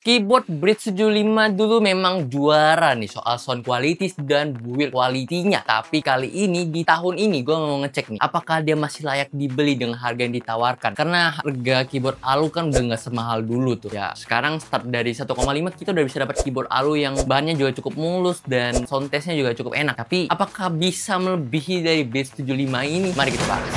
Keyboard Bridge 75 dulu memang juara nih soal sound quality dan build quality-nya. Tapi kali ini, di tahun ini, gue mau ngecek nih, apakah dia masih layak dibeli dengan harga yang ditawarkan. Karena harga keyboard Alu kan udah nggak semahal dulu tuh. Ya, sekarang start dari 1,5 kita udah bisa dapat keyboard Alu yang bahannya juga cukup mulus dan sound test-nya juga cukup enak. Tapi, apakah bisa melebihi dari Bridge 75 ini? Mari kita bahas.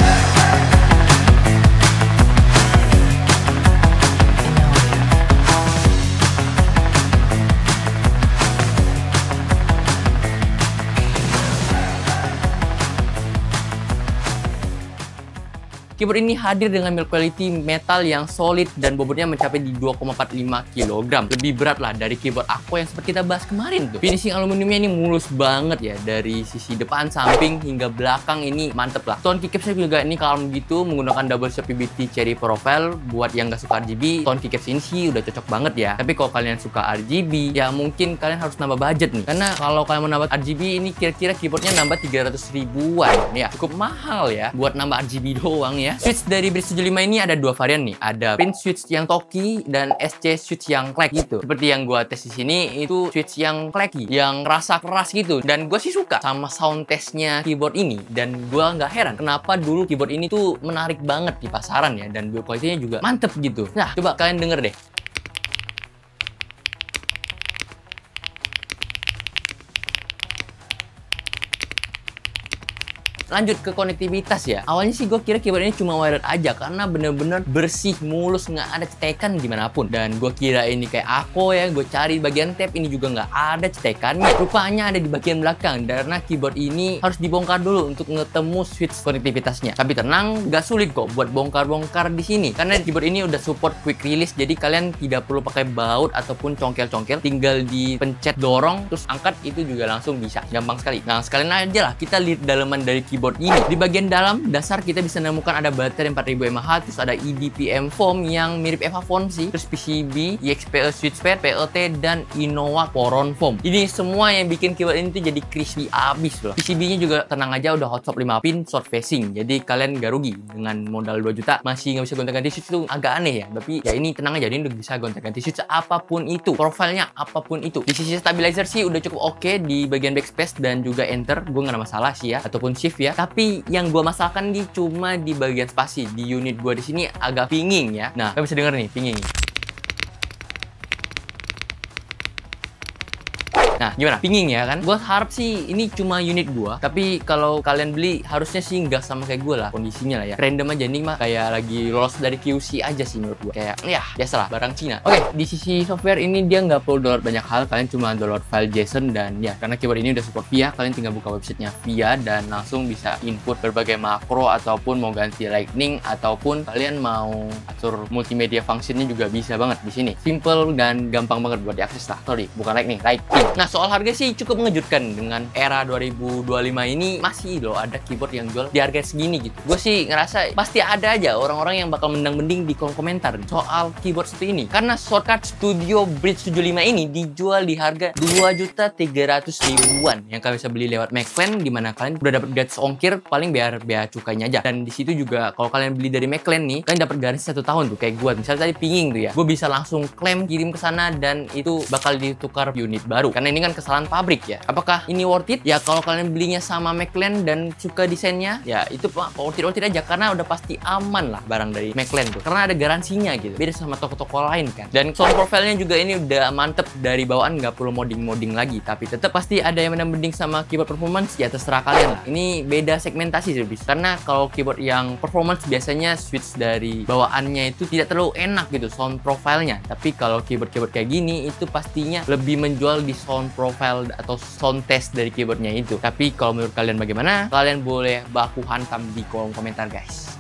Keyboard ini hadir dengan build quality metal yang solid dan bobotnya mencapai di 2,45 kg. Lebih berat lah dari keyboard Aqua yang seperti kita bahas kemarin tuh. Finishing aluminiumnya ini mulus banget ya. Dari sisi depan, samping, hingga belakang ini mantep lah. Tone keycapsnya juga ini calm gitu, menggunakan double shot PBT cherry profile. Buat yang nggak suka RGB, tone keycaps ini sih udah cocok banget ya. Tapi kalau kalian suka RGB, ya mungkin kalian harus nambah budget nih. Karena kalau kalian mau nambah RGB ini kira-kira keyboardnya nambah 300 ribuan ya. Cukup mahal ya buat nambah RGB doang ya. Switch dari Bridge 75 ini ada dua varian nih. Ada print switch yang Toki dan SC switch yang clack gitu. Seperti yang gua tes di sini itu switch yang clacky, yang rasa keras gitu. Dan gua sih suka sama sound testnya keyboard ini. Dan gua nggak heran kenapa dulu keyboard ini tuh menarik banget di pasaran ya. Dan build quality-nya juga mantep gitu. Nah, coba kalian denger deh. Lanjut ke konektivitas ya. Awalnya sih gue kira keyboard ini cuma wired aja karena bener-bener bersih, mulus, nggak ada cetekan gimana pun. Dan gue kira ini kayak Ako ya, gue cari bagian tab ini juga nggak ada cetekannya. Rupanya ada di bagian belakang karena keyboard ini harus dibongkar dulu untuk ketemu switch konektivitasnya. Tapi tenang, nggak sulit kok buat bongkar-bongkar di sini karena keyboard ini udah support quick release. Jadi kalian tidak perlu pakai baut ataupun congkel-congkel, tinggal dipencet dorong terus angkat itu juga langsung bisa. Gampang sekali. Nah, sekalian aja lah kita lihat dalaman dari keyboard ini. Di bagian dalam dasar kita bisa menemukan ada baterai 4000 mAh, terus ada EDPM foam yang mirip EVA foam sih, terus PCB, EXPE switch pad, PLT, dan Innova Poron foam. Ini semua yang bikin keyboard ini tuh jadi crispy abis loh. PCB-nya juga tenang aja udah hot swap 5 pin short facing, jadi kalian gak rugi. Dengan modal 2 juta masih nggak bisa gonta-ganti switch itu agak aneh ya, tapi ya ini tenang aja, ini udah bisa gonta-ganti switch apapun itu, profilnya apapun itu. Di sisi stabilizer sih udah cukup oke di bagian backspace dan juga enter, gue nggak ada masalah sih ya, ataupun shift ya. Tapi yang gue masalkan di cuma di bagian spasi. Di unit gue di sini agak pinging ya. Nah, kalian bisa denger nih pinging nih. Nah, gimana? Pinging ya kan? Gue harap sih ini cuma unit gue. Tapi kalau kalian beli harusnya sih nggak sama kayak gue lah kondisinya lah ya. Random aja nih mah kayak lagi lolos dari QC aja sih menurut gue. Kayak ya biasalah barang Cina. Oke, di sisi software ini dia nggak perlu download banyak hal. Kalian cuma download file JSON dan ya karena keyboard ini udah support VIA, kalian tinggal buka websitenya VIA dan langsung bisa input berbagai makro ataupun mau ganti lightning ataupun kalian mau atur multimedia functionnya juga bisa banget di sini. Simple dan gampang banget buat diakses lah. Sorry, bukan lightning. Nah, soal harga sih cukup mengejutkan. Dengan era 2025 ini masih loh ada keyboard yang jual di harga segini gitu. Gue sih ngerasa pasti ada aja orang-orang yang bakal mendang-mending di kolom komentar soal keyboard seperti ini. Karena Shortcut Studio Bridge 75 ini dijual di harga 2.300.000-an yang kalian bisa beli lewat McLaren, dimana kalian udah dapat gratis ongkir paling biar bea cukainya aja. Dan di situ juga kalau kalian beli dari McLaren nih, kalian dapat garansi 1 tahun tuh kayak gue. Misalnya tadi pinging tuh ya, gue bisa langsung klaim kirim ke sana dan itu bakal ditukar unit baru. Karena ini kan kesalahan pabrik ya. Apakah ini worth it? Ya kalau kalian belinya sama McLaren dan suka desainnya, ya itu worth it aja karena udah pasti aman lah barang dari McLaren tuh. Karena ada garansinya gitu. Beda sama toko-toko lain kan. Dan sound profile-nya juga ini udah mantep dari bawaan, nggak perlu modding-modding lagi. Tapi tetap pasti ada yang mending sama keyboard performance, ya terserah kalian lah. Ini beda segmentasi sih bis. Karena kalau keyboard yang performance biasanya switch dari bawaannya itu tidak terlalu enak gitu sound profile-nya. Tapi kalau keyboard kayak gini itu pastinya lebih menjual di sound profile atau sound test dari keyboardnya itu. Tapi kalau menurut kalian bagaimana? Kalian boleh baku hantam di kolom komentar guys.